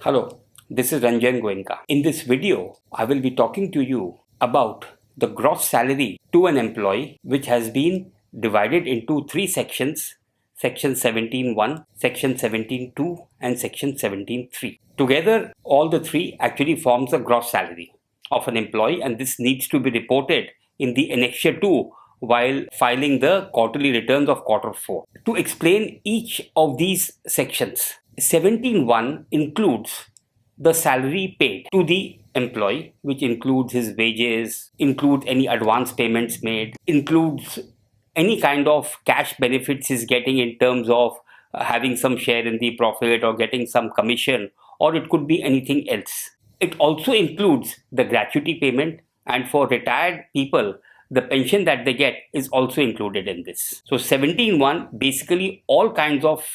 Hello, this is Ranjan Goenka. In this video, I will be talking to you about the gross salary to an employee, which has been divided into three sections: Section 17.1, Section 17.2 and Section 17.3. Together, all the three actually forms the gross salary of an employee, and this needs to be reported in the Annexure 2 while filing the quarterly returns of quarter 4. To explain each of these sections, 17.1 includes the salary paid to the employee, which includes his wages, includes any advance payments made, includes any kind of cash benefits he's getting in terms of having some share in the profit or getting some commission, or it could be anything else. It also includes the gratuity payment, and for retired people, the pension that they get is also included in this. So 17.1 basically all kinds of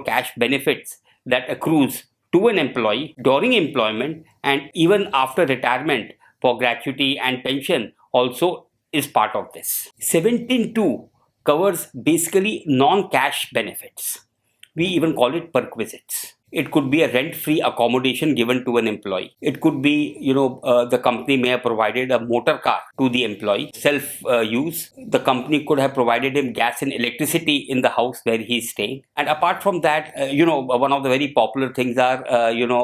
cash benefits that accrues to an employee during employment and even after retirement for gratuity and pension also is part of this. 17.2 covers basically non-cash benefits. We even call it perquisites. It could be a rent-free accommodation given to an employee. It could be, the company may have provided a motor car to the employee, self-use. The company could have provided him gas and electricity in the house where he's staying. And apart from that, one of the very popular things are,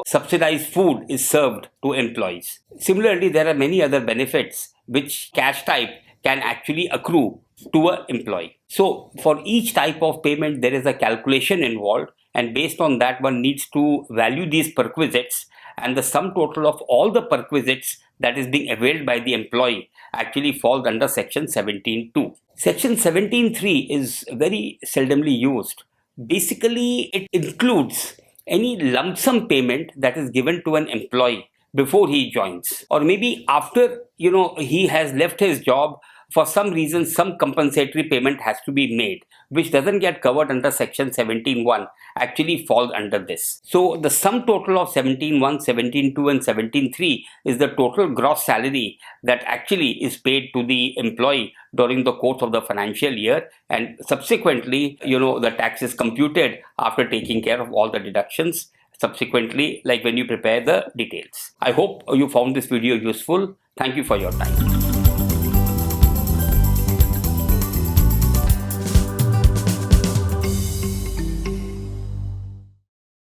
subsidized food is served to employees. Similarly, there are many other benefits which cash type can actually accrue to an employee. So for each type of payment, there is a calculation involved, and based on that, one needs to value these perquisites, and the sum total of all the perquisites that is being availed by the employee actually falls under Section 17.2. Section 17.3 is very seldomly used. Basically, it includes any lump sum payment that is given to an employee before he joins, or maybe after he has left his job. For some reason, some compensatory payment has to be made, which doesn't get covered under Section 17.1, actually falls under this. So the sum total of 17.1, 17.2 and 17.3 is the total gross salary that actually is paid to the employee during the course of the financial year, and subsequently, the tax is computed after taking care of all the deductions subsequently, like when you prepare the details. I hope you found this video useful. Thank you for your time.